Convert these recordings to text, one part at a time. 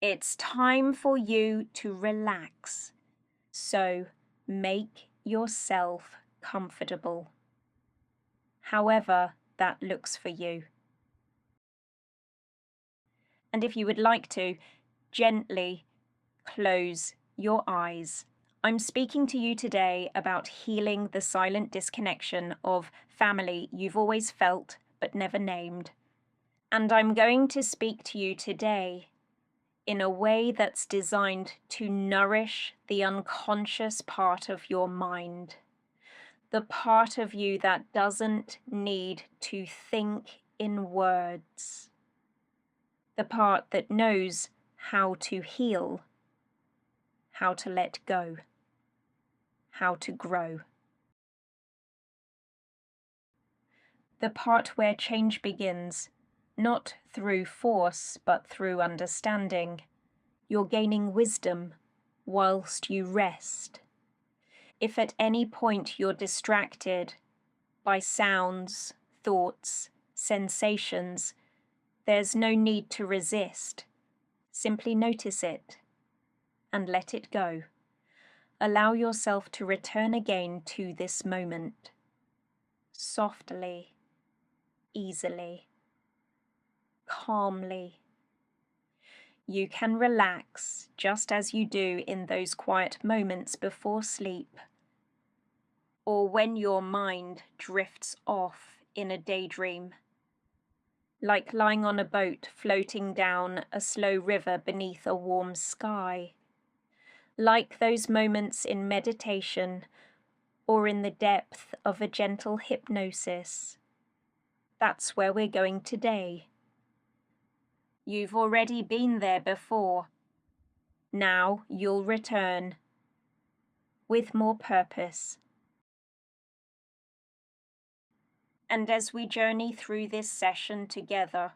It's time for you to relax. So make yourself comfortable, however that looks for you. And if you would like to, gently close your eyes. I'm speaking to you today about healing the silent disconnection of family you've always felt but never named. And I'm going to speak to you today in a way that's designed to nourish the unconscious part of your mind, the part of you that doesn't need to think in words, the part that knows how to heal, how to let go, how to grow. The part where change begins, not through force, but through understanding. You're gaining wisdom whilst you rest. If at any point you're distracted by sounds, thoughts, sensations, there's no need to resist. Simply notice it and let it go. Allow yourself to return again to this moment, softly, easily, calmly. You can relax just as you do in those quiet moments before sleep, or when your mind drifts off in a daydream, like lying on a boat floating down a slow river beneath a warm sky, like those moments in meditation or in the depth of a gentle hypnosis. That's where we're going today. You've already been there before. Now you'll return with more purpose. And as we journey through this session together,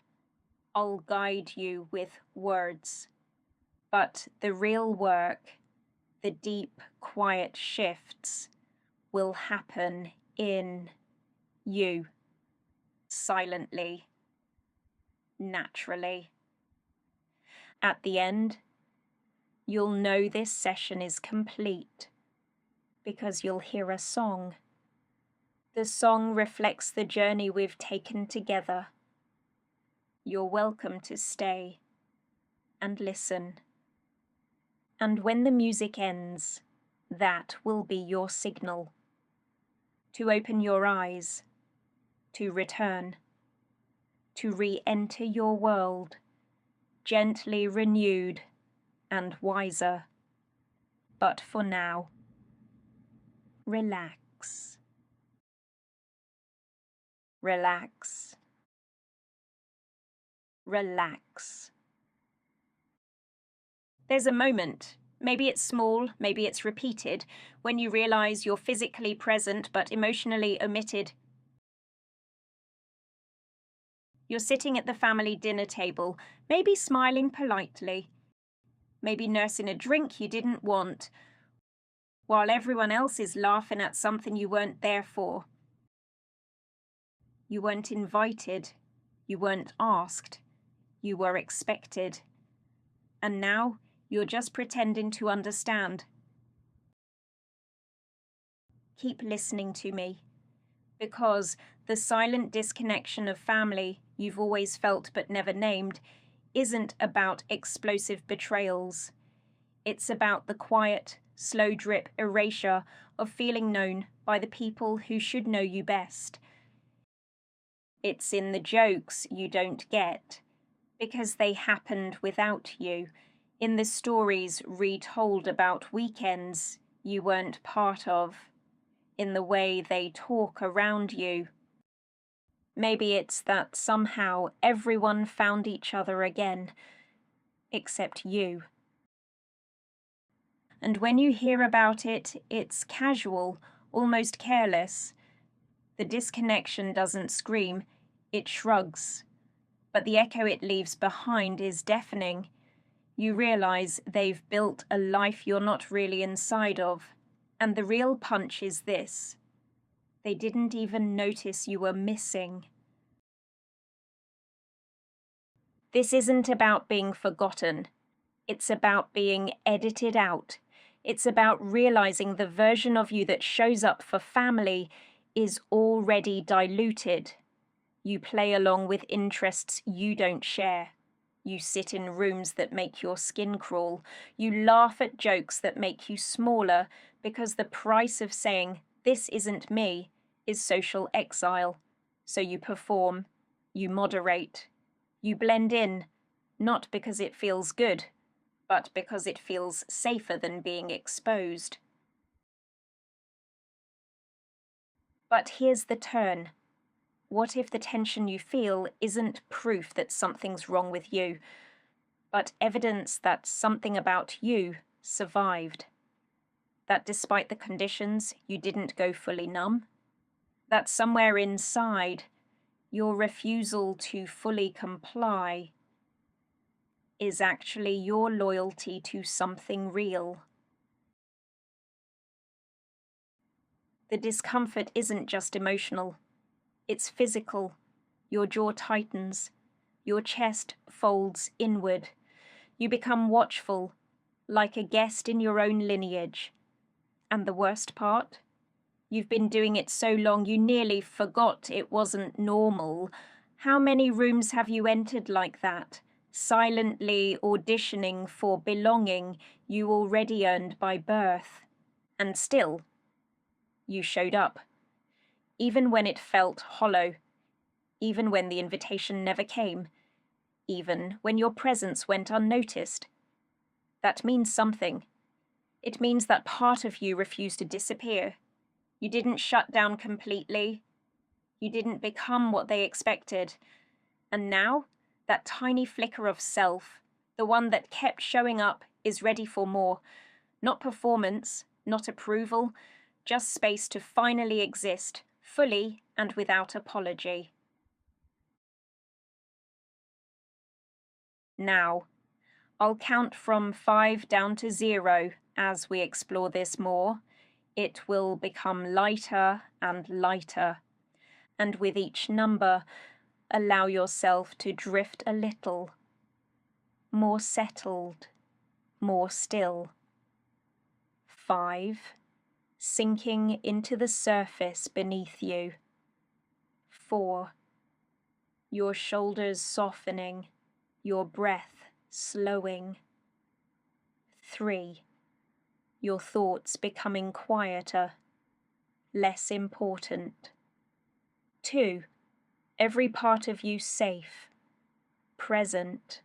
I'll guide you with words. But the real work, the deep, quiet shifts, will happen in you, silently, naturally. At the end, you'll know this session is complete because you'll hear a song. The song reflects the journey we've taken together. You're welcome to stay and listen. And when the music ends, that will be your signal to open your eyes, to return, to re-enter your world, gently renewed and wiser. But for now, relax. Relax. Relax. There's a moment, maybe it's small, maybe it's repeated, when you realize you're physically present but emotionally omitted. You're sitting at the family dinner table, maybe smiling politely, maybe nursing a drink you didn't want, while everyone else is laughing at something you weren't there for. You weren't invited, you weren't asked, you were expected. And now you're just pretending to understand. Keep listening to me, because the silent disconnection of family you've always felt but never named isn't about explosive betrayals. It's about the quiet, slow drip erasure of feeling known by the people who should know you best. It's in the jokes you don't get, because they happened without you, in the stories retold about weekends you weren't part of, in the way they talk around you. Maybe it's that somehow everyone found each other again, except you. And when you hear about it, it's casual, almost careless. The disconnection doesn't scream, it shrugs. But the echo it leaves behind is deafening. You realize they've built a life you're not really inside of. And the real punch is this: they didn't even notice you were missing. This isn't about being forgotten. It's about being edited out. It's about realizing the version of you that shows up for family is already diluted. You play along with interests you don't share. You sit in rooms that make your skin crawl. You laugh at jokes that make you smaller because the price of saying, "This isn't me," is social exile. So you perform, you moderate, you blend in, not because it feels good, but because it feels safer than being exposed. But here's the turn. What if the tension you feel isn't proof that something's wrong with you, but evidence that something about you survived? That despite the conditions, you didn't go fully numb? That somewhere inside, your refusal to fully comply is actually your loyalty to something real? The discomfort isn't just emotional, it's physical. Your jaw tightens, your chest folds inward. You become watchful, like a guest in your own lineage. And the worst part? You've been doing it so long you nearly forgot it wasn't normal. How many rooms have you entered like that, silently auditioning for belonging you already earned by birth? And still, you showed up. Even when it felt hollow, even when the invitation never came, even when your presence went unnoticed. That means something. It means that part of you refused to disappear. You didn't shut down completely. You didn't become what they expected. And now, that tiny flicker of self, the one that kept showing up, is ready for more. Not performance, not approval, just space to finally exist, fully and without apology. Now, I'll count from 5 down to 0 as we explore this more. It will become lighter and lighter. And with each number, allow yourself to drift a little, more settled, more still. 5, sinking into the surface beneath you. 4, your shoulders softening, your breath slowing. 3, your thoughts becoming quieter, less important. 2, every part of you safe, present,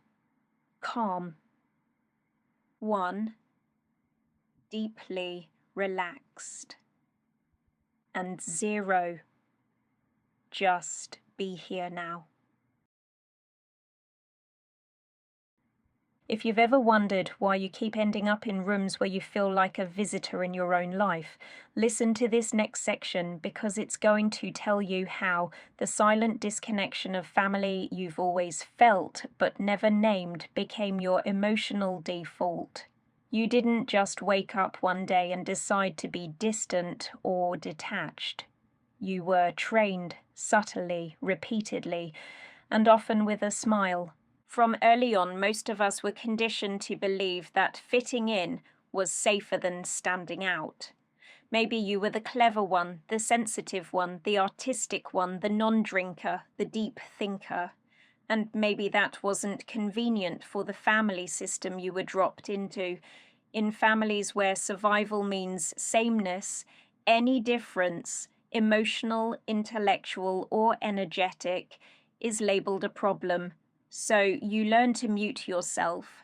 calm. 1, deeply relaxed. And 0, just be here now. If you've ever wondered why you keep ending up in rooms where you feel like a visitor in your own life, listen to this next section because it's going to tell you how the silent disconnection of family you've always felt but never named became your emotional default. You didn't just wake up one day and decide to be distant or detached. You were trained subtly, repeatedly, and often with a smile. From early on, most of us were conditioned to believe that fitting in was safer than standing out. Maybe you were the clever one, the sensitive one, the artistic one, the non-drinker, the deep thinker. And maybe that wasn't convenient for the family system you were dropped into. In families where survival means sameness, any difference, emotional, intellectual, or energetic, is labeled a problem. So you learned to mute yourself.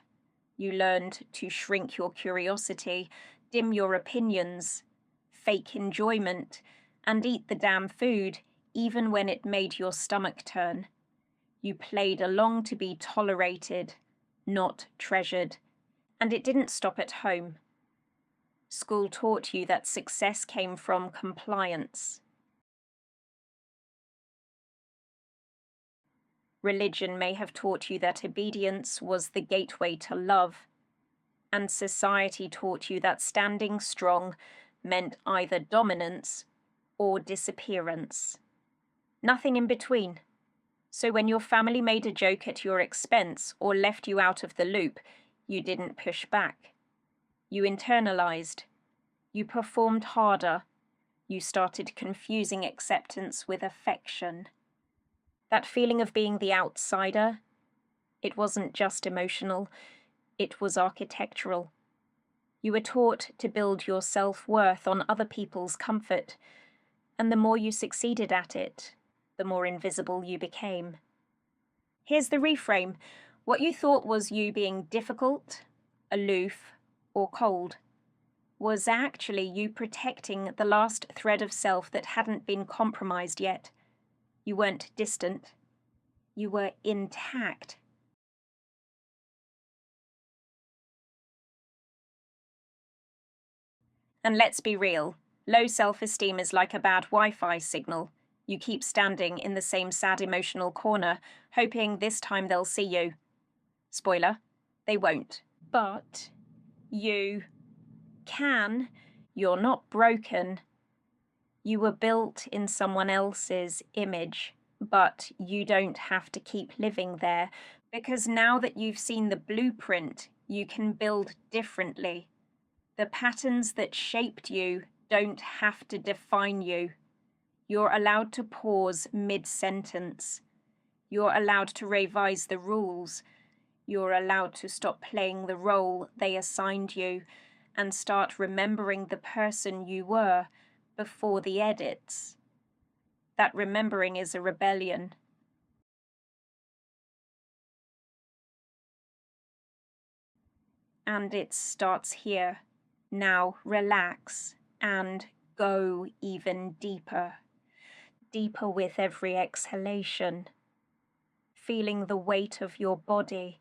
You learned to shrink your curiosity, dim your opinions, fake enjoyment, and eat the damn food, even when it made your stomach turn. You played along to be tolerated, not treasured. And it didn't stop at home. School taught you that success came from compliance. Religion may have taught you that obedience was the gateway to love, and society taught you that standing strong meant either dominance or disappearance. Nothing in between. So when your family made a joke at your expense or left you out of the loop, You didn't push back. You internalized. You performed harder. You started confusing acceptance with affection. That feeling of being the outsider, it wasn't just emotional, it was architectural. You were taught to build your self-worth on other people's comfort, and the more you succeeded at it, the more invisible you became. Here's the reframe. What you thought was you being difficult, aloof, or cold was actually you protecting the last thread of self that hadn't been compromised yet. You weren't distant. You were intact. And let's be real, low self-esteem is like a bad Wi-Fi signal. You keep standing in the same sad emotional corner, hoping this time they'll see you. Spoiler, they won't. But you can. You're not broken. You were built in someone else's image, but you don't have to keep living there, because now that you've seen the blueprint, you can build differently. The patterns that shaped you don't have to define you. You're allowed to pause mid-sentence. You're allowed to revise the rules. You're allowed to stop playing the role they assigned you and start remembering the person you were before the edits. That remembering is a rebellion. And it starts here. Now relax and go even deeper. Deeper with every exhalation. Feeling the weight of your body,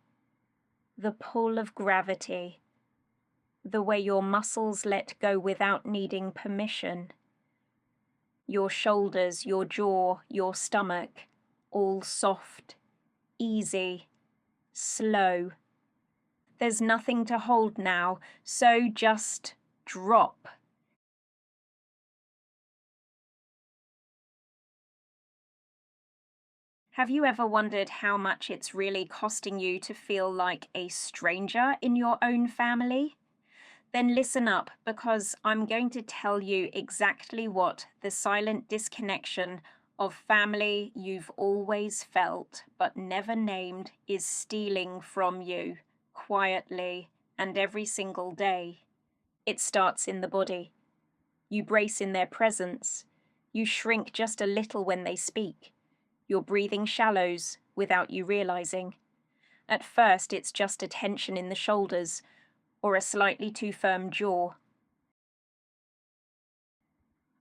the pull of gravity, the way your muscles let go without needing permission. Your shoulders, your jaw, your stomach, all soft, easy, slow. There's nothing to hold now, so just drop. Have you ever wondered how much it's really costing you to feel like a stranger in your own family? Then listen up, because I'm going to tell you exactly what the silent disconnection of family you've always felt but never named is stealing from you, quietly and every single day. It starts in the body. You brace in their presence. You shrink just a little when they speak. Your breathing shallows without you realizing. At first, it's just a tension in the shoulders or a slightly too firm jaw.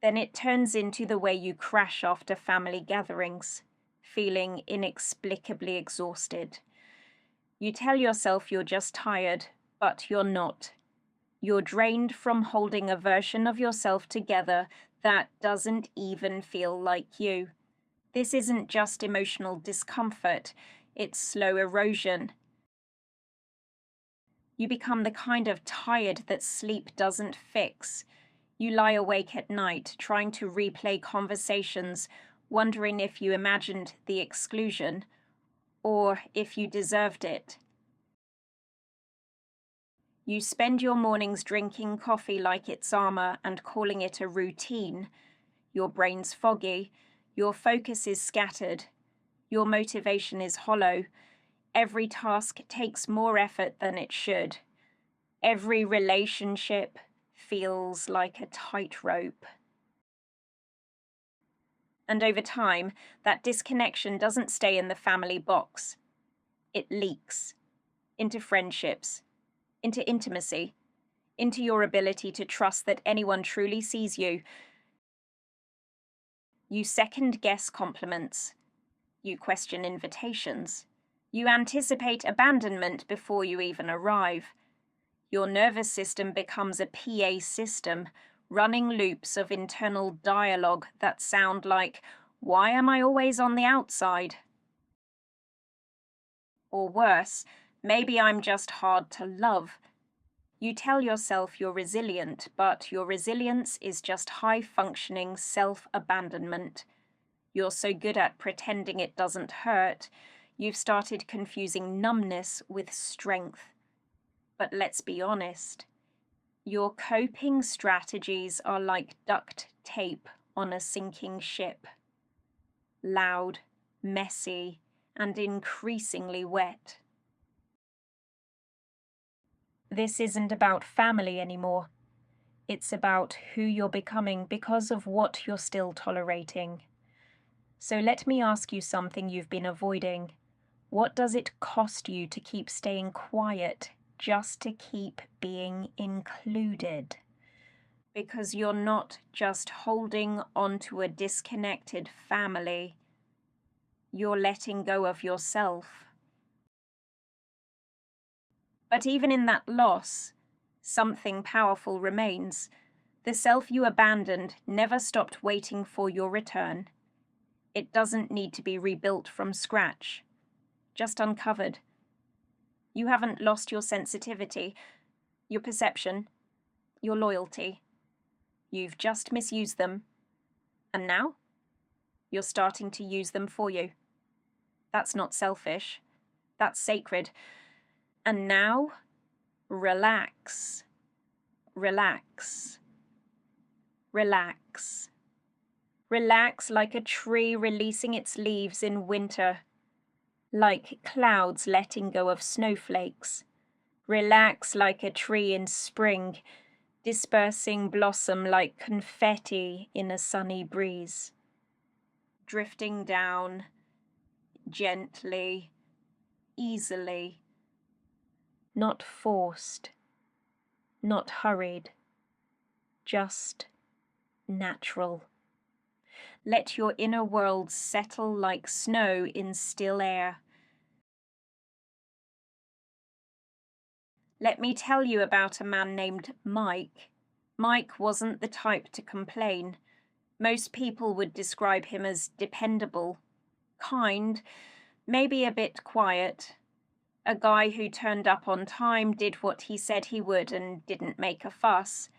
Then it turns into the way you crash after family gatherings, feeling inexplicably exhausted. You tell yourself you're just tired, but you're not. You're drained from holding a version of yourself together that doesn't even feel like you. This isn't just emotional discomfort, it's slow erosion. You become the kind of tired that sleep doesn't fix. You lie awake at night, trying to replay conversations, wondering if you imagined the exclusion, or if you deserved it. You spend your mornings drinking coffee like it's armor and calling it a routine. Your brain's foggy. Your focus is scattered. Your motivation is hollow. Every task takes more effort than it should. Every relationship feels like a tightrope. And over time, that disconnection doesn't stay in the family box. It leaks into friendships, into intimacy, into your ability to trust that anyone truly sees you. You second-guess compliments. You question invitations. You anticipate abandonment before you even arrive. Your nervous system becomes a PA system, running loops of internal dialogue that sound like, "Why am I always on the outside?" Or worse, "Maybe I'm just hard to love." You tell yourself you're resilient, but your resilience is just high-functioning self-abandonment. You're so good at pretending it doesn't hurt, you've started confusing numbness with strength. But let's be honest, your coping strategies are like duct tape on a sinking ship. Loud, messy, and increasingly wet. This isn't about family anymore. It's about who you're becoming because of what you're still tolerating. So let me ask you something you've been avoiding. What does it cost you to keep staying quiet just to keep being included? Because you're not just holding onto a disconnected family, you're letting go of yourself. But even in that loss, something powerful remains. The self you abandoned never stopped waiting for your return. It doesn't need to be rebuilt from scratch, just uncovered. You haven't lost your sensitivity, your perception, your loyalty. You've just misused them. And now, you're starting to use them for you. That's not selfish. That's sacred. And now, relax. Relax. Relax. Relax like a tree releasing its leaves in winter. Like clouds letting go of snowflakes. Relax like a tree in spring, dispersing blossom like confetti in a sunny breeze. Drifting down, gently, easily. Not forced, not hurried, just natural. Let your inner world settle like snow in still air. Let me tell you about a man named Mike. Mike wasn't the type to complain. Most people would describe him as dependable, kind, maybe a bit quiet. A guy who turned up on time, did what he said he would, and didn't make a fuss.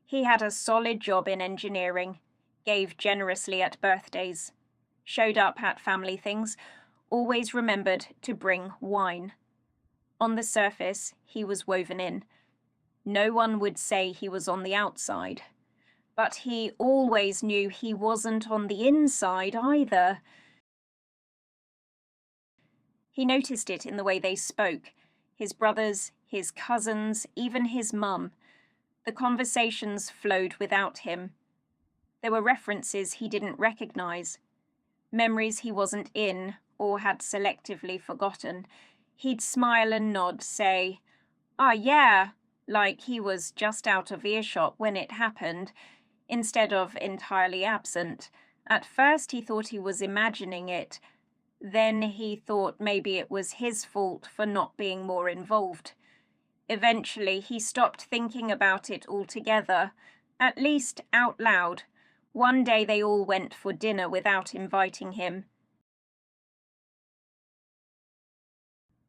He had a solid job in engineering, gave generously at birthdays, showed up at family things, always remembered to bring wine. On the surface, he was woven in. No one would say he was on the outside. But he always knew he wasn't on the inside either. He noticed it in the way they spoke, his brothers, his cousins, even his mum. The conversations flowed without him. There were references he didn't recognize, memories he wasn't in or had selectively forgotten. He'd smile and nod, say, "Ah, yeah," like he was just out of earshot when it happened, instead of entirely absent. At first he thought he was imagining it. Then he thought maybe it was his fault for not being more involved. Eventually, he stopped thinking about it altogether, at least out loud. One day they all went for dinner without inviting him.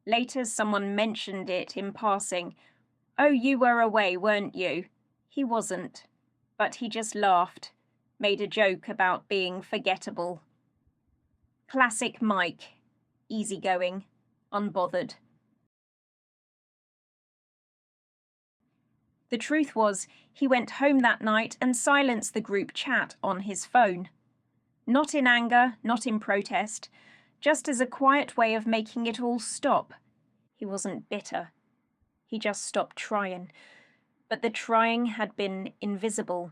Later, someone mentioned it in passing. "Oh, you were away, weren't you?" He wasn't, but he just laughed, made a joke about being forgettable. Classic Mike, easygoing, unbothered. The truth was, he went home that night and silenced the group chat on his phone. Not in anger, not in protest, just as a quiet way of making it all stop. He wasn't bitter. He just stopped trying. But the trying had been invisible,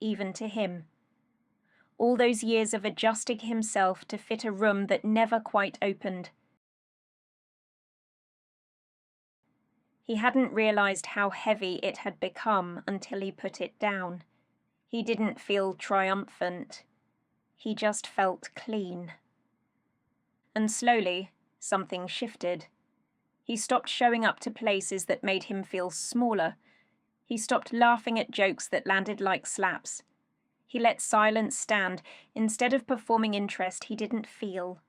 even to him. All those years of adjusting himself to fit a room that never quite opened. He hadn't realized how heavy it had become until he put it down. He didn't feel triumphant. He just felt clean. And slowly, something shifted. He stopped showing up to places that made him feel smaller. He stopped laughing at jokes that landed like slaps. He let silence stand. Instead of performing interest he didn't feel.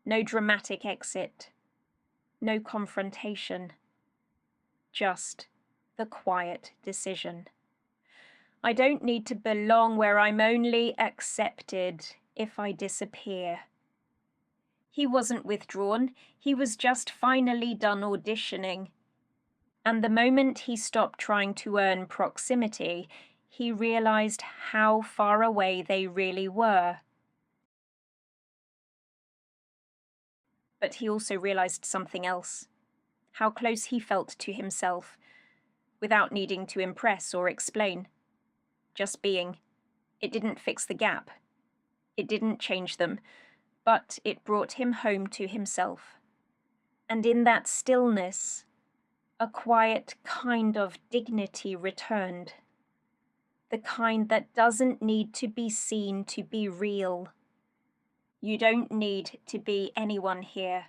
No dramatic exit. No confrontation. Just the quiet decision. I don't need to belong where I'm only accepted if I disappear. He wasn't withdrawn. He was just finally done auditioning. And the moment he stopped trying to earn proximity, he realized how far away they really were. But he also realized something else, how close he felt to himself, without needing to impress or explain. Just being. It didn't fix the gap. It didn't change them, but it brought him home to himself. And in that stillness, a quiet kind of dignity returned. The kind that doesn't need to be seen to be real. You don't need to be anyone here.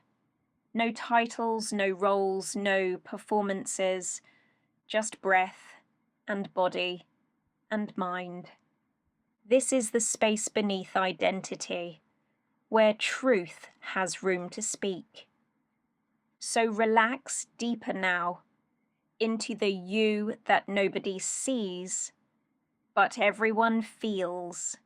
No titles, no roles, no performances, just breath and body and mind. This is the space beneath identity, where truth has room to speak. So relax deeper now into the you that nobody sees, but everyone feels.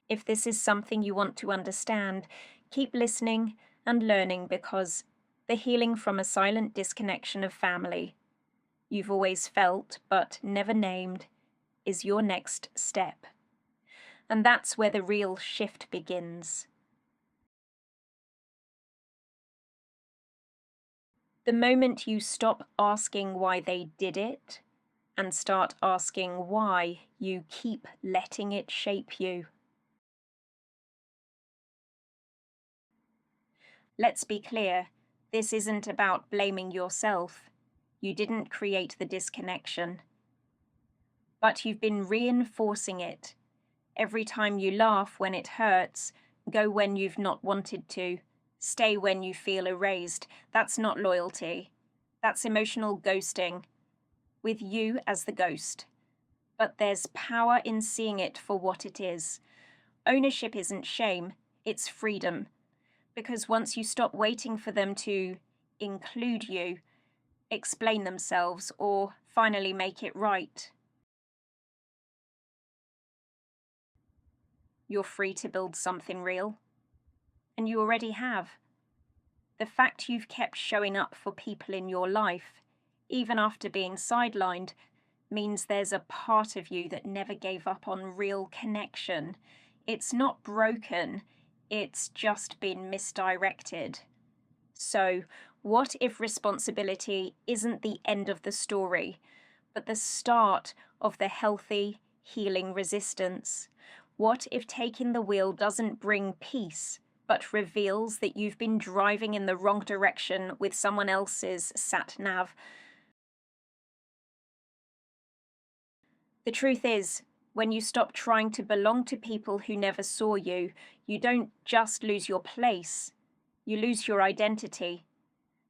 If this is something you want to understand, keep listening and learning, because the healing from a silent disconnection of family you've always felt but never named is your next step. And that's where the real shift begins. The moment you stop asking why they did it and start asking why you keep letting it shape you. Let's be clear, this isn't about blaming yourself. You didn't create the disconnection. But you've been reinforcing it. Every time you laugh when it hurts, go when you've not wanted to, stay when you feel erased. That's not loyalty. That's emotional ghosting, with you as the ghost. But there's power in seeing it for what it is. Ownership isn't shame, it's freedom. Because once you stop waiting for them to include you, explain themselves, or finally make it right, you're free to build something real. And you already have. The fact you've kept showing up for people in your life, even after being sidelined, means there's a part of you that never gave up on real connection. It's not broken, it's just been misdirected. So, what if responsibility isn't the end of the story, but the start of the healthy, healing resistance? What if taking the wheel doesn't bring peace, but reveals that you've been driving in the wrong direction with someone else's sat-nav? The truth is, when you stop trying to belong to people who never saw you, you don't just lose your place, you lose your identity.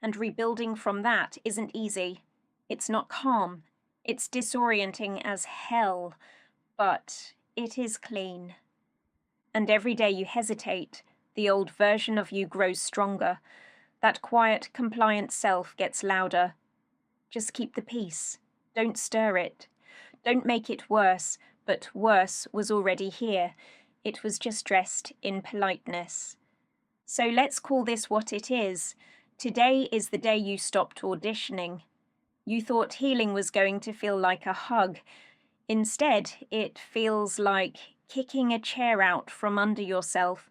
And rebuilding from that isn't easy. It's not calm. It's disorienting as hell, but it is clean. And every day you hesitate, the old version of you grows stronger. That quiet, compliant self gets louder. Just keep the peace. Don't stir it. Don't make it worse, but worse was already here. It was just dressed in politeness. So let's call this what it is. Today is the day you stopped auditioning. You thought healing was going to feel like a hug. Instead, it feels like kicking a chair out from under yourself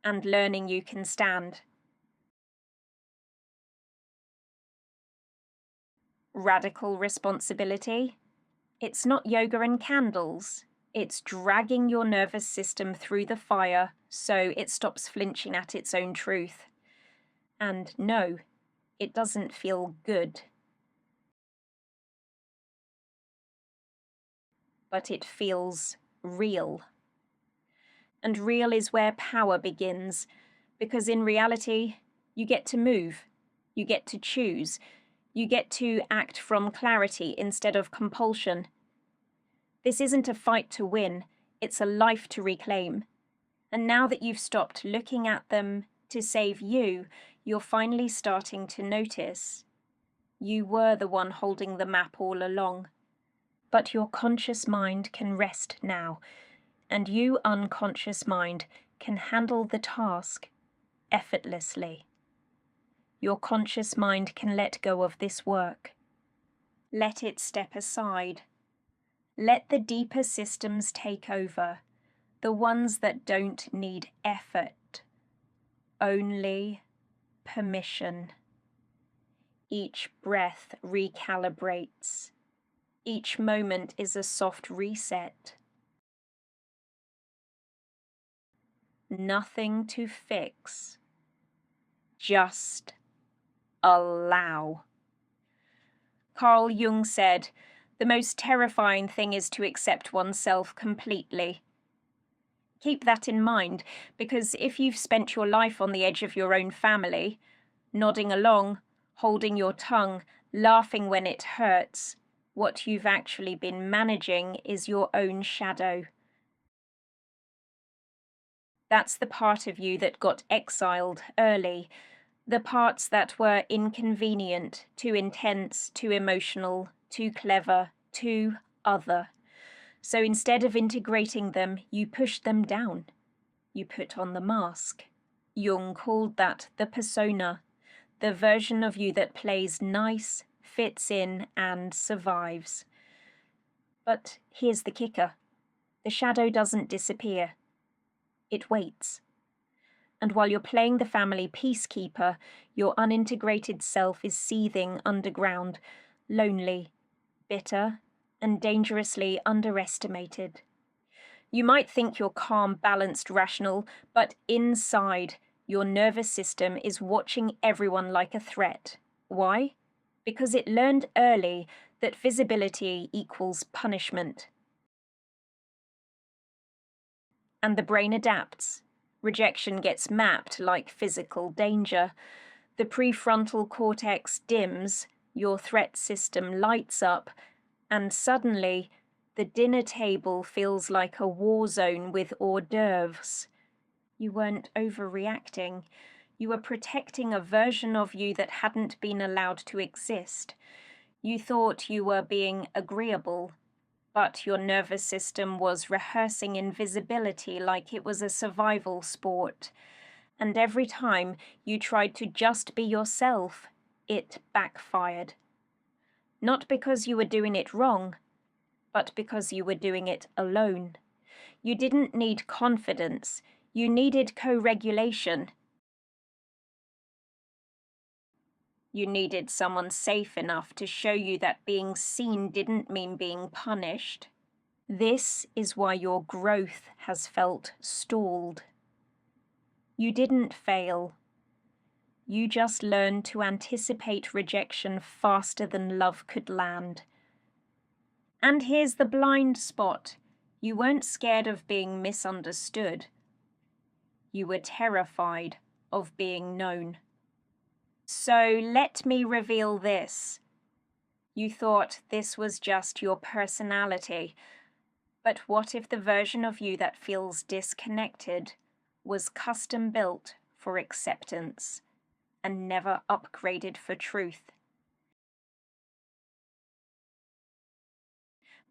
and learning you can stand. Radical responsibility. It's not yoga and candles. It's dragging your nervous system through the fire so it stops flinching at its own truth. And no, it doesn't feel good. But it feels real. And real is where power begins, because in reality, you get to move, you get to choose, you get to act from clarity instead of compulsion. This isn't a fight to win, it's a life to reclaim. And now that you've stopped looking at them to save you, you're finally starting to notice. You were the one holding the map all along. But your conscious mind can rest now, and you, unconscious mind, can handle the task effortlessly. your conscious mind can let go of this work. Let it step aside. Let the deeper systems take over, the ones that don't need effort, only permission. Each breath recalibrates. Each moment is a soft reset. Nothing to fix. Just allow. Carl Jung said, "The most terrifying thing is to accept oneself completely." Keep that in mind, because if you've spent your life on the edge of your own family, nodding along, holding your tongue, laughing when it hurts, what you've actually been managing is your own shadow. That's the part of you that got exiled early, the parts that were inconvenient, too intense, too emotional, too clever, too other. So instead of integrating them, you pushed them down. You put on the mask. Jung called that the persona, the version of you that plays nice, fits in, and survives. But here's the kicker. The shadow doesn't disappear. It waits. And while you're playing the family peacekeeper, your unintegrated self is seething underground, lonely, bitter, and dangerously underestimated. You might think you're calm, balanced, rational, but inside, your nervous system is watching everyone like a threat. Why? Because it learned early that visibility equals punishment. And the brain adapts. Rejection gets mapped like physical danger. The prefrontal cortex dims, your threat system lights up, and suddenly the dinner table feels like a war zone with hors d'oeuvres. You weren't overreacting. You were protecting a version of you that hadn't been allowed to exist. You thought you were being agreeable, but your nervous system was rehearsing invisibility like it was a survival sport. And every time you tried to just be yourself, it backfired. Not because you were doing it wrong, but because you were doing it alone. You didn't need confidence, you needed co-regulation. You needed someone safe enough to show you that being seen didn't mean being punished. This is why your growth has felt stalled. You didn't fail. You just learned to anticipate rejection faster than love could land. And here's the blind spot. You weren't scared of being misunderstood. You were terrified of being known. So let me reveal this. You thought this was just your personality. But what if the version of you that feels disconnected was custom built for acceptance and never upgraded for truth?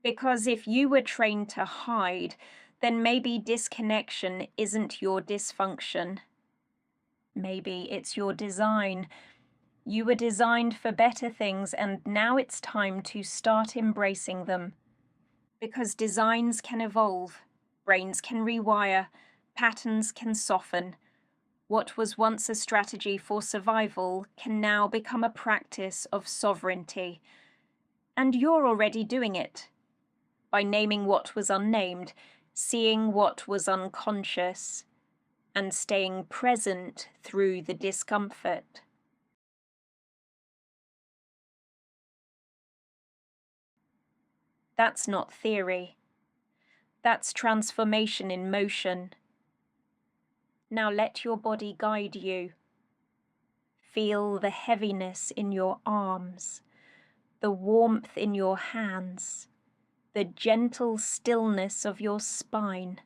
Because if you were trained to hide, then maybe disconnection isn't your dysfunction. Maybe it's your design. You were designed for better things, and now it's time to start embracing them. Because designs can evolve, brains can rewire, patterns can soften. What was once a strategy for survival can now become a practice of sovereignty. And you're already doing it. By naming what was unnamed, seeing what was unconscious, and staying present through the discomfort. That's not theory. That's transformation in motion. Now let your body guide you. Feel the heaviness in your arms, the warmth in your hands, the gentle stillness of your spine,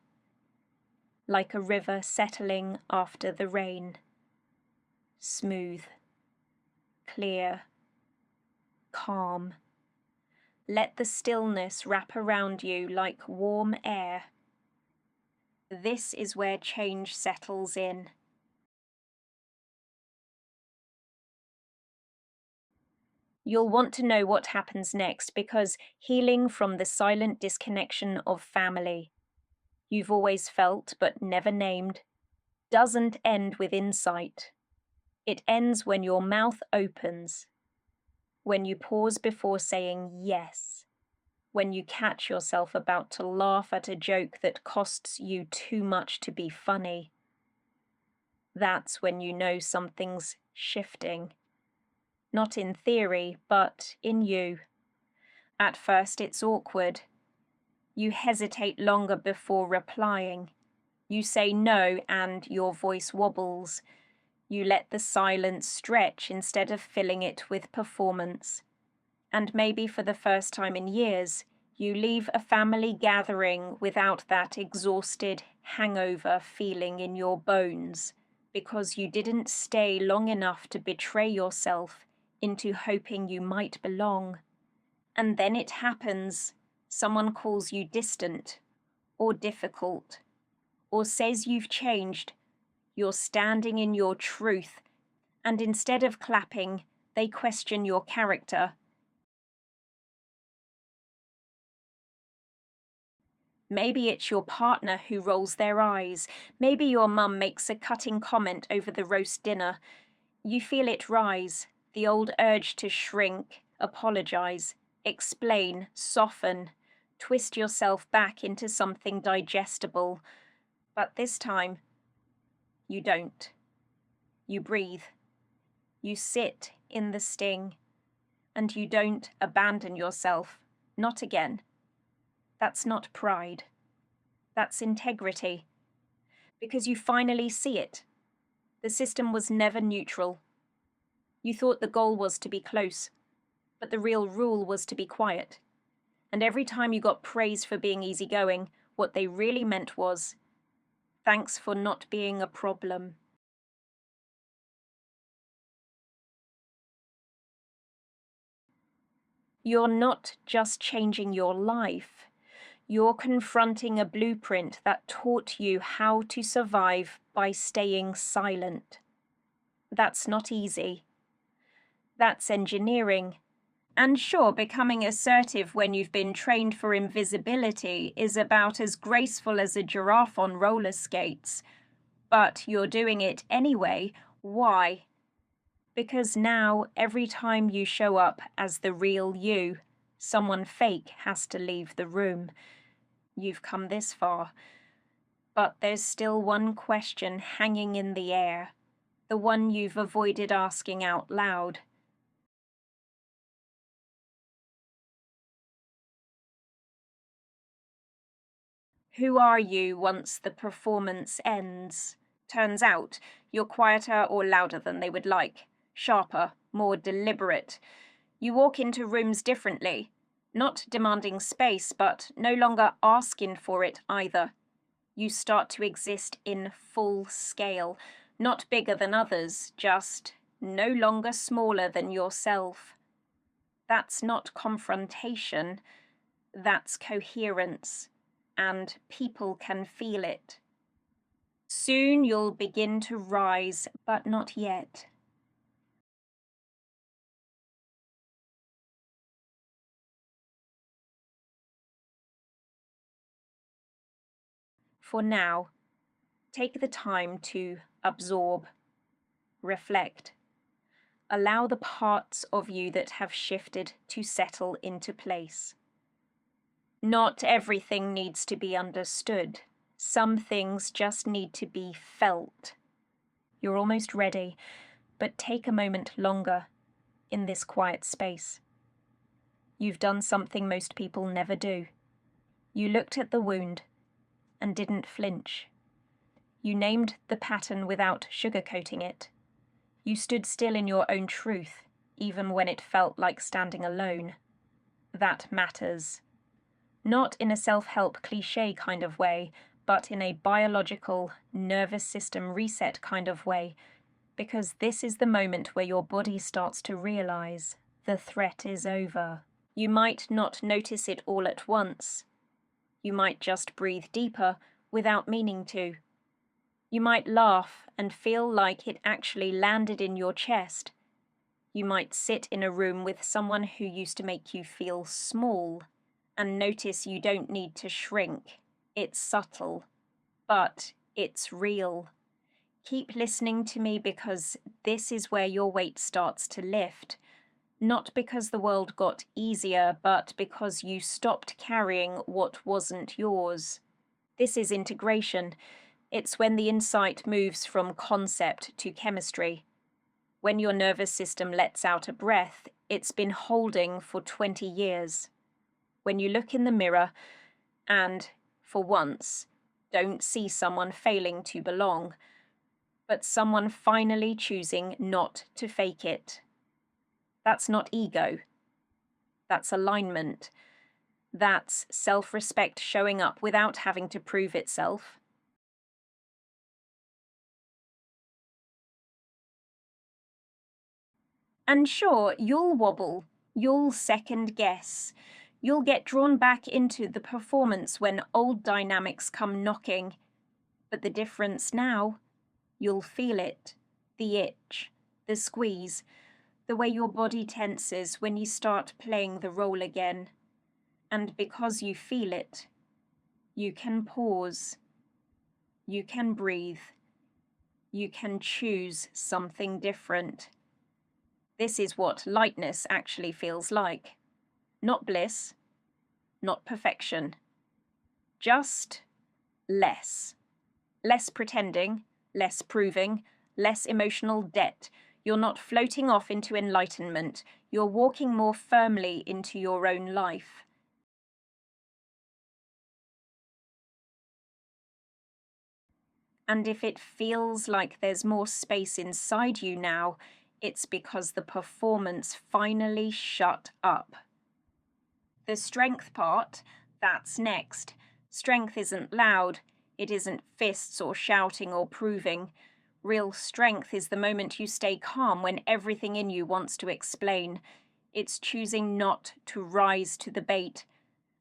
like a river settling after the rain. Smooth, clear, calm. Let the stillness wrap around you like warm air. This is where change settles in. You'll want to know what happens next because healing from the silent disconnection of family you've always felt but never named doesn't end with insight. It ends when your mouth opens, when you pause before saying yes, when you catch yourself about to laugh at a joke that costs you too much to be funny. That's when you know something's shifting. Not in theory, but in you. At first it's awkward. You hesitate longer before replying. You say no and your voice wobbles. You let the silence stretch instead of filling it with performance. And maybe for the first time in years, you leave a family gathering without that exhausted hangover feeling in your bones because you didn't stay long enough to betray yourself into hoping you might belong. And then it happens. Someone calls you distant or difficult or says you've changed. You're standing in your truth, and instead of clapping, they question your character. Maybe it's your partner who rolls their eyes. Maybe your mum makes a cutting comment over the roast dinner. You feel it rise, the old urge to shrink, apologize, explain, soften, twist yourself back into something digestible. But this time, you don't. You breathe. You sit in the sting. And you don't abandon yourself. Not again. That's not pride. That's integrity. Because you finally see it. The system was never neutral. You thought the goal was to be close, but the real rule was to be quiet. And every time you got praise for being easygoing, what they really meant was, thanks for not being a problem. You're not just changing your life. You're confronting a blueprint that taught you how to survive by staying silent. That's not easy. That's engineering. And sure, becoming assertive when you've been trained for invisibility is about as graceful as a giraffe on roller skates. But you're doing it anyway. Why? Because now, every time you show up as the real you, someone fake has to leave the room. You've come this far. But there's still one question hanging in the air, the one you've avoided asking out loud. Who are you once the performance ends? Turns out, you're quieter or louder than they would like, sharper, more deliberate. You walk into rooms differently, not demanding space, but no longer asking for it either. You start to exist in full scale, not bigger than others, just no longer smaller than yourself. That's not confrontation, that's coherence, and people can feel it. Soon you'll begin to rise, but not yet. For now, take the time to absorb, reflect. Allow the parts of you that have shifted to settle into place. Not everything needs to be understood. Some things just need to be felt. You're almost ready, but take a moment longer in this quiet space. You've done something most people never do. You looked at the wound and didn't flinch. You named the pattern without sugarcoating it. You stood still in your own truth, even when it felt like standing alone. That matters. Not in a self-help cliché kind of way, but in a biological, nervous system reset kind of way, because this is the moment where your body starts to realize the threat is over. You might not notice it all at once. You might just breathe deeper without meaning to. You might laugh and feel like it actually landed in your chest. You might sit in a room with someone who used to make you feel small and notice you don't need to shrink. It's subtle, but it's real. Keep listening to me because this is where your weight starts to lift. Not because the world got easier, but because you stopped carrying what wasn't yours. This is integration. It's when the insight moves from concept to chemistry. When your nervous system lets out a breath it's been holding for 20 years. When you look in the mirror and, for once, don't see someone failing to belong, but someone finally choosing not to fake it. That's not ego. That's alignment. That's self-respect showing up without having to prove itself. And sure, you'll wobble, you'll second guess, you'll get drawn back into the performance when old dynamics come knocking. But the difference now, you'll feel it, the itch, the squeeze, the way your body tenses when you start playing the role again. And because you feel it, you can pause, you can breathe, you can choose something different. This is what lightness actually feels like. Not bliss, not perfection. Just less. Less pretending, less proving, less emotional debt. You're not floating off into enlightenment. You're walking more firmly into your own life. And if it feels like there's more space inside you now, it's because the performance finally shut up. The strength part, that's next. Strength isn't loud. It isn't fists or shouting or proving. Real strength is the moment you stay calm when everything in you wants to explain. It's choosing not to rise to the bait.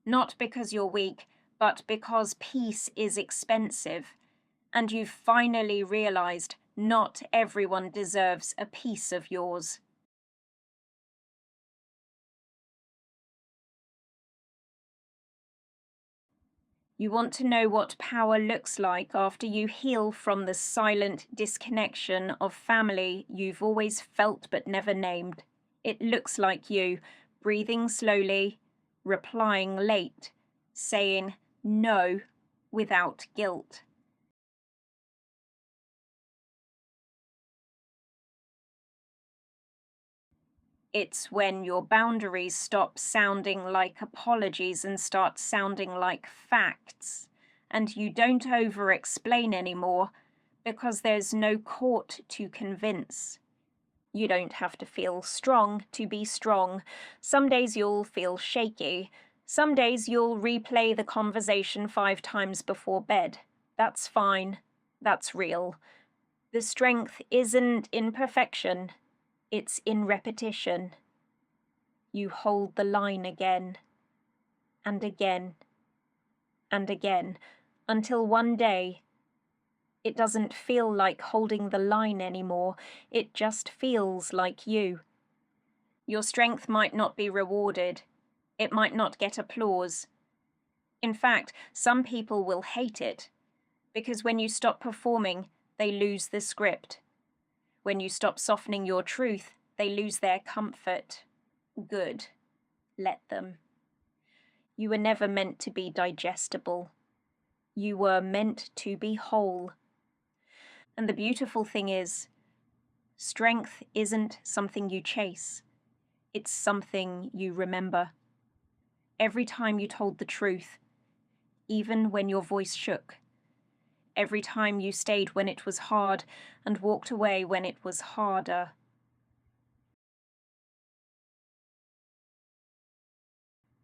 Not because you're weak, but because peace is expensive. And you've finally realized not everyone deserves a piece of yours. You want to know what power looks like after you heal from the silent disconnection of family you've always felt but never named. It looks like you, breathing slowly, replying late, saying no without guilt. It's when your boundaries stop sounding like apologies and start sounding like facts, and you don't over-explain anymore because there's no court to convince. You don't have to feel strong to be strong. Some days you'll feel shaky. Some days you'll replay the conversation 5 times before bed. That's fine. That's real. The strength isn't in perfection. It's in repetition. You hold the line again, and again, and again, until one day it doesn't feel like holding the line anymore. It just feels like you. Your strength might not be rewarded. It might not get applause. In fact, some people will hate it, because when you stop performing, they lose the script. When you stop softening your truth, they lose their comfort. Good. Let them. You were never meant to be digestible. You were meant to be whole. And the beautiful thing is, strength isn't something you chase. It's something you remember. Every time you told the truth, even when your voice shook. Every time you stayed when it was hard and walked away when it was harder.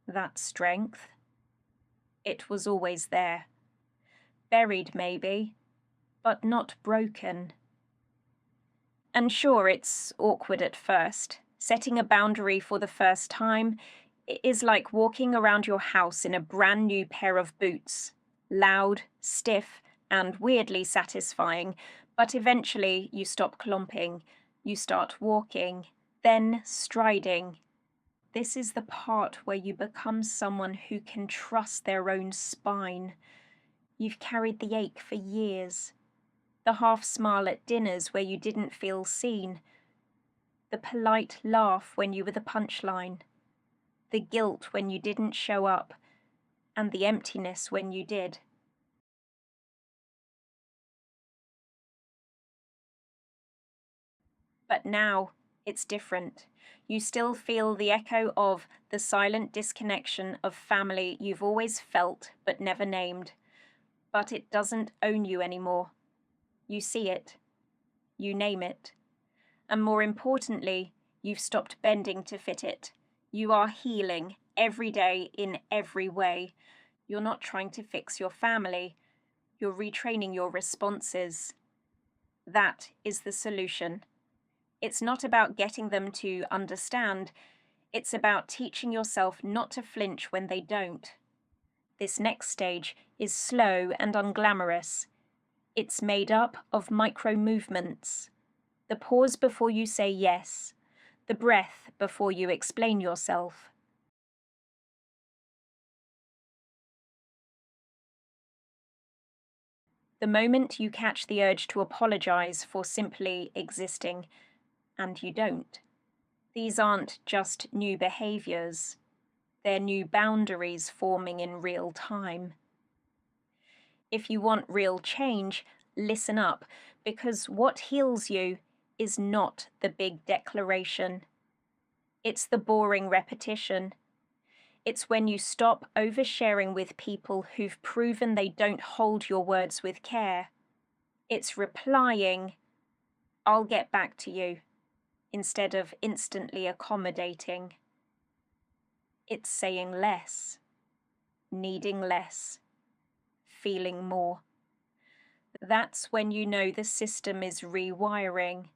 That strength, it was always there. Buried maybe, but not broken. And sure, it's awkward at first. Setting a boundary for the first time is like walking around your house in a brand new pair of boots. Loud, stiff, and weirdly satisfying, but eventually you stop clomping. You start walking, Then striding. This is the part where you become someone who can trust their own spine. You've carried the ache for years. The half smile at dinners where you didn't feel seen. The polite laugh when you were the punchline. The guilt when you didn't show up. And the emptiness when you did. But now it's different. You still feel the echo of the silent disconnection of family you've always felt but never named. But it doesn't own you anymore. You see it. You name it. And more importantly, you've stopped bending to fit it. You are healing every day in every way. You're not trying to fix your family. You're retraining your responses. That is the solution. It's not about getting them to understand. It's about teaching yourself not to flinch when they don't. This next stage is slow and unglamorous. It's made up of micro movements. The pause before you say yes. The breath before you explain yourself. The moment you catch the urge to apologize for simply existing, and you don't. These aren't just new behaviors. They're new boundaries forming in real time. If you want real change, listen up, because what heals you is not the big declaration. It's the boring repetition. It's when you stop oversharing with people who've proven they don't hold your words with care. It's replying, "I'll get back to you," instead of instantly accommodating. It's saying less, needing less, feeling more. That's when you know the system is rewiring.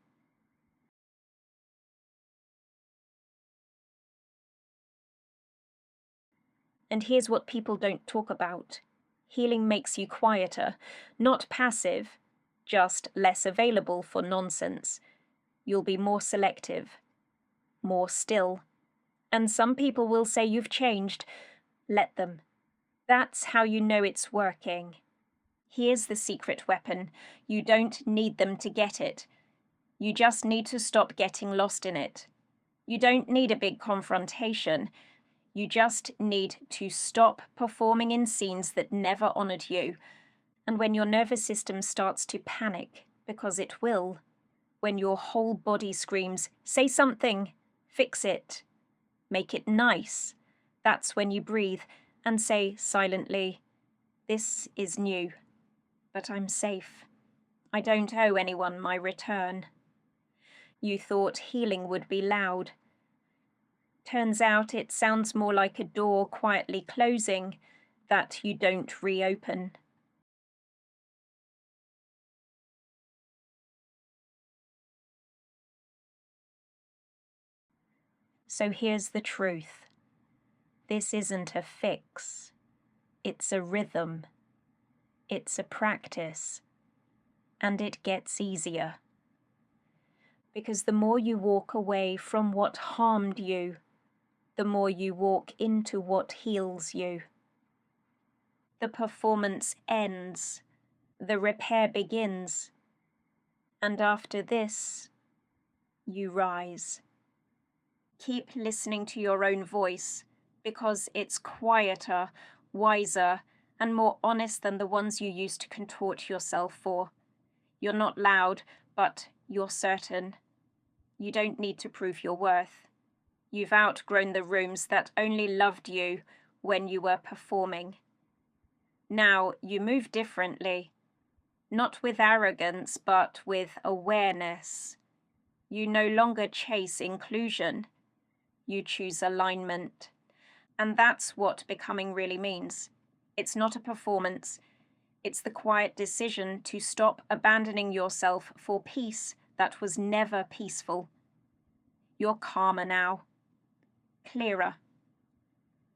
And here's what people don't talk about. Healing makes you quieter, not passive, just less available for nonsense. You'll be more selective, more still. And some people will say you've changed. Let them. That's how you know it's working. Here's the secret weapon. You don't need them to get it. You just need to stop getting lost in it. You don't need a big confrontation. You just need to stop performing in scenes that never honored you. And when your nervous system starts to panic, because it will, when your whole body screams, "Say something, fix it, make it nice," that's when you breathe and say silently, "This is new, but I'm safe. I don't owe anyone my return." You thought healing would be loud. Turns out it sounds more like a door quietly closing that you don't reopen. So here's the truth. This isn't a fix. It's a rhythm. It's a practice. And it gets easier. Because the more you walk away from what harmed you, the more you walk into what heals you. The performance ends. The repair begins. And after this, you rise. Keep listening to your own voice, because it's quieter, wiser, and more honest than the ones you used to contort yourself for. You're not loud, but you're certain. You don't need to prove your worth. You've outgrown the rooms that only loved you when you were performing. Now you move differently, not with arrogance, but with awareness. You no longer chase inclusion. You choose alignment. And that's what becoming really means. It's not a performance. It's the quiet decision to stop abandoning yourself for peace that was never peaceful. You're calmer now. Clearer.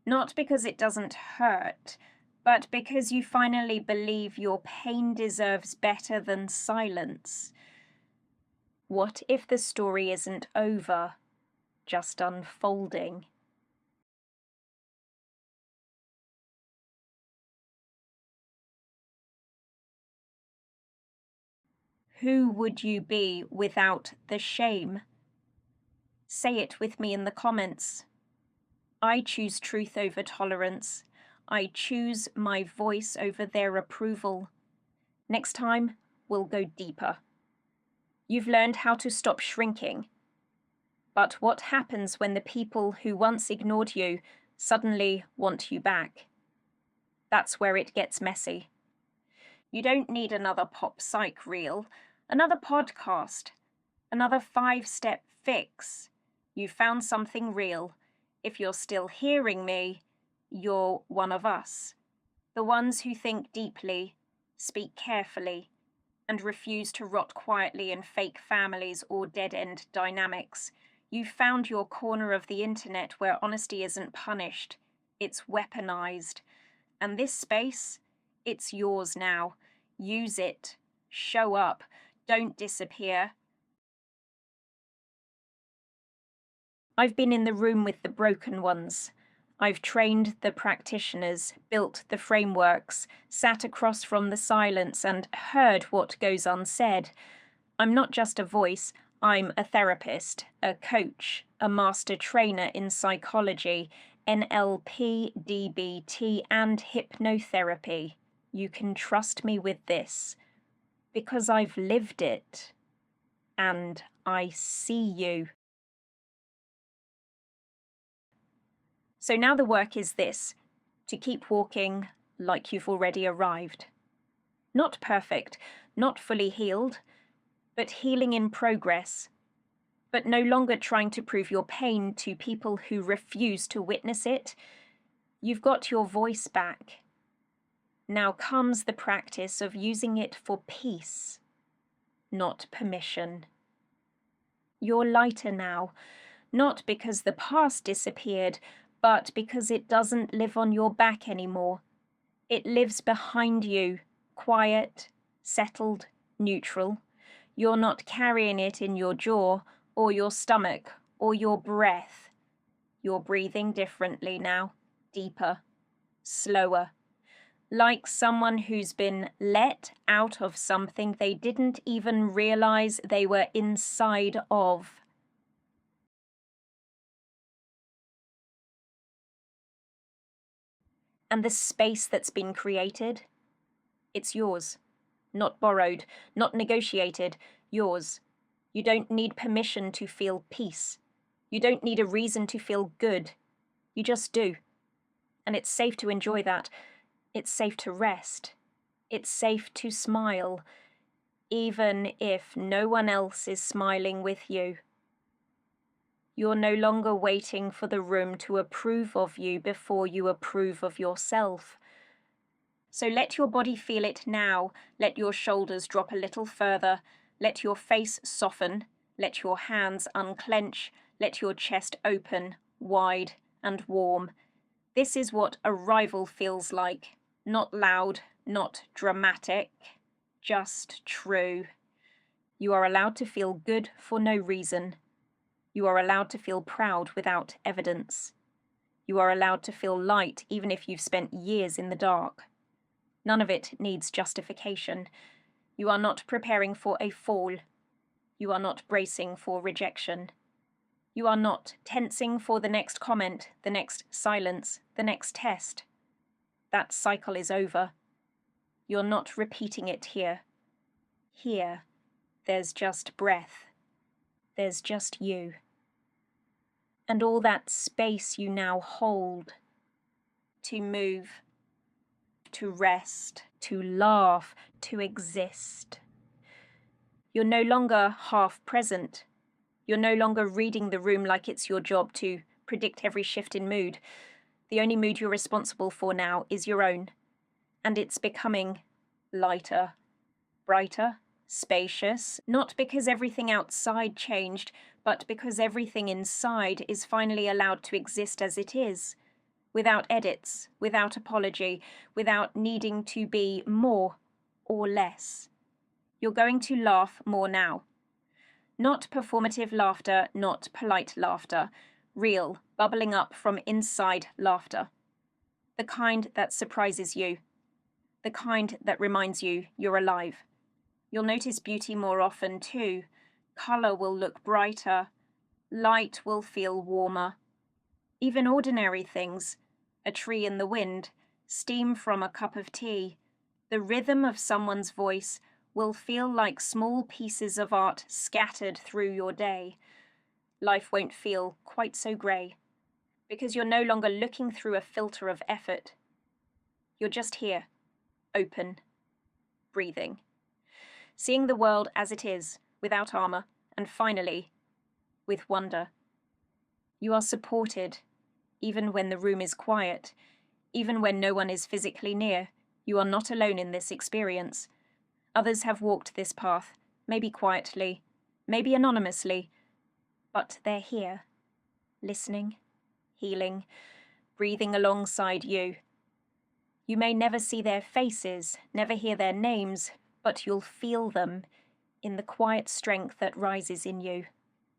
Not because it doesn't hurt, but because you finally believe your pain deserves better than silence. What if the story isn't over? just unfolding. Who would you be without the shame? Say it with me in the comments. I choose truth over tolerance. I choose my voice over their approval. Next time, we'll go deeper. You've learned how to stop shrinking. But what happens when the people who once ignored you suddenly want you back? That's where it gets messy. You don't need another pop psych reel, another podcast, another 5-step fix. You found something real. If you're still hearing me, you're one of us. The ones who think deeply, speak carefully, and refuse to rot quietly in fake families or dead-end dynamics. You've found your corner of the internet where honesty isn't punished, it's weaponized. And this space, it's yours now. Use it. Show up. Don't disappear. I've been in the room with the broken ones. I've trained the practitioners, built the frameworks, sat across from the silence and heard what goes unsaid. I'm not just a voice, I'm a therapist, a coach, a master trainer in psychology, NLP, DBT, and hypnotherapy. You can trust me with this, because I've lived it, and I see you. So now the work is this, to keep walking like you've already arrived. Not perfect, not fully healed, but healing in progress. But no longer trying to prove your pain to people who refuse to witness it. You've got your voice back. Now comes the practice of using it for peace, not permission. You're lighter now, not because the past disappeared, but because it doesn't live on your back anymore. It lives behind you, quiet, settled, neutral. You're not carrying it in your jaw, or your stomach, or your breath. You're breathing differently now, deeper, slower, like someone who's been let out of something they didn't even realize they were inside of. And the space that's been created, it's yours. Not borrowed, not negotiated, yours. You don't need permission to feel peace. You don't need a reason to feel good. You just do. And it's safe to enjoy that. It's safe to rest. It's safe to smile, even if no one else is smiling with you. You're no longer waiting for the room to approve of you before you approve of yourself. So let your body feel it now. Let your shoulders drop a little further. Let your face soften. Let your hands unclench. Let your chest open, wide and warm. This is what arrival feels like. Not loud, not dramatic, just true. You are allowed to feel good for no reason. You are allowed to feel proud without evidence. You are allowed to feel light even if you've spent years in the dark. None of it needs justification. You are not preparing for a fall. You are not bracing for rejection. You are not tensing for the next comment, the next silence, the next test. That cycle is over. You're not repeating it here. Here, there's just breath. There's just you. And all that space you now hold to move, to rest, to laugh, to exist. You're no longer half present. You're no longer reading the room like it's your job to predict every shift in mood. The only mood you're responsible for now is your own. And it's becoming lighter, brighter, spacious, not because everything outside changed, but because everything inside is finally allowed to exist as it is, without edits, without apology, without needing to be more or less. You're going to laugh more now. Not performative laughter, not polite laughter. Real, bubbling up from inside laughter. The kind that surprises you. The kind that reminds you you're alive. You'll notice beauty more often too. Color will look brighter. Light will feel warmer. Even ordinary things, a tree in the wind, steam from a cup of tea, the rhythm of someone's voice will feel like small pieces of art scattered through your day. Life won't feel quite so grey, because you're no longer looking through a filter of effort. You're just here, open, breathing, seeing the world as it is, without armor, and finally, with wonder. You are supported, even when the room is quiet, even when no one is physically near. You are not alone in this experience. Others have walked this path, maybe quietly, maybe anonymously, but they're here, listening, healing, breathing alongside you. You may never see their faces, never hear their names, but you'll feel them in the quiet strength that rises in you,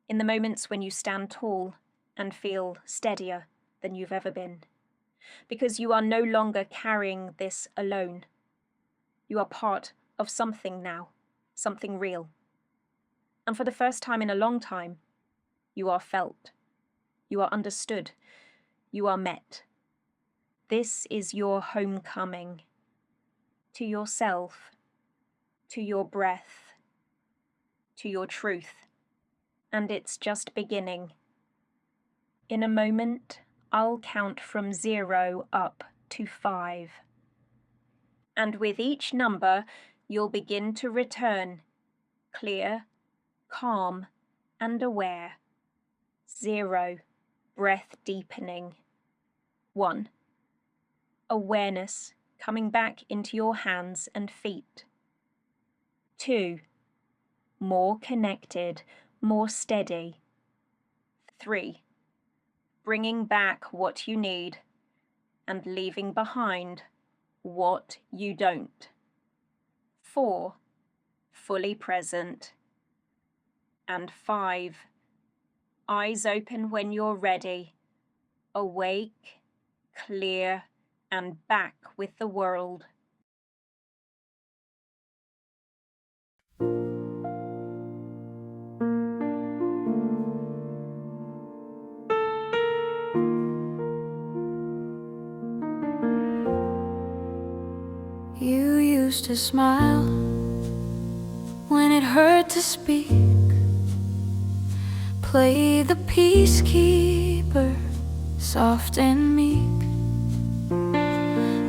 in the moments when you stand tall and feel steadier than you've ever been. Because you are no longer carrying this alone. You are part of something now, something real. And for the first time in a long time, you are felt. You are understood. You are met. This is your homecoming. To yourself, to your breath, to your truth. And it's just beginning. In a moment, I'll count from 0 up to 5. And with each number, you'll begin to return, clear, calm, and aware. 0, breath deepening. 1, awareness coming back into your hands and feet. 2, more connected, more steady. 3, bringing back what you need and leaving behind what you don't. 4, fully present. And 5, eyes open when you're ready, awake, clear, and back with the world. You used to smile when it hurt to speak, play the peacekeeper, soft and meek,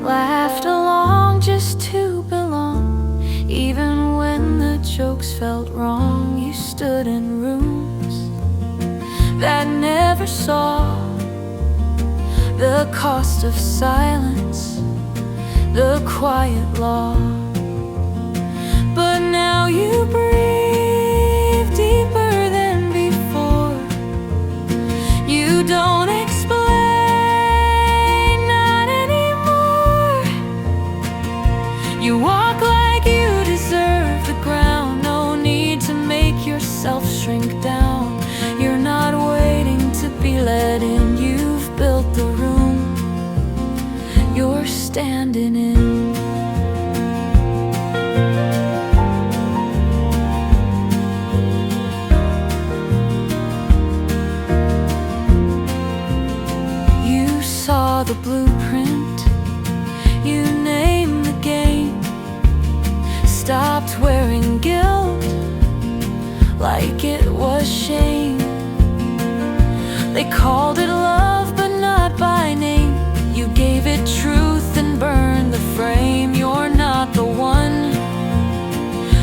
laughed along just to belong. Even when the jokes felt wrong, you stood in rooms that never saw the cost of silence, the quiet law. But now you breathe deeper than before. You don't explain, not anymore. You walk like you deserve the ground. No need to make yourself shrink down. You're not waiting to be let in. You've built the room you're standing in. You saw the blueprint, you named the game, stopped wearing guilt like it was shame. They called it love, but not by name. You gave it truth and burned the frame. You're not the one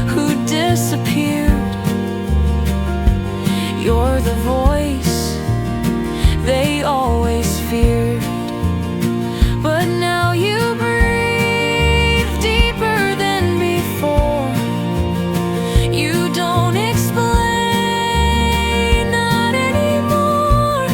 who disappeared. You're the voice they always feared. But now you breathe deeper than before. You don't explain, not anymore.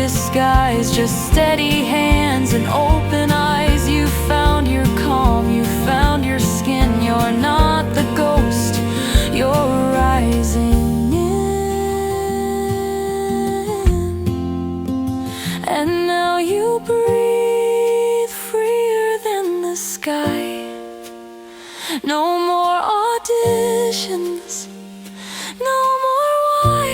disguise, just steady hands and open eyes. You found your calm, you found your skin. You're not the ghost, you're rising in. And now you breathe freer than the sky. No more auditions, no more why.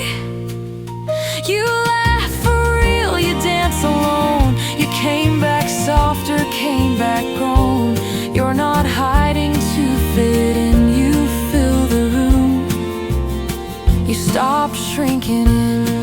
You laugh for real, you dance alone. You came back softer, came back grown. You're not hiding to fit in, you fill the room. You stopped shrinking in.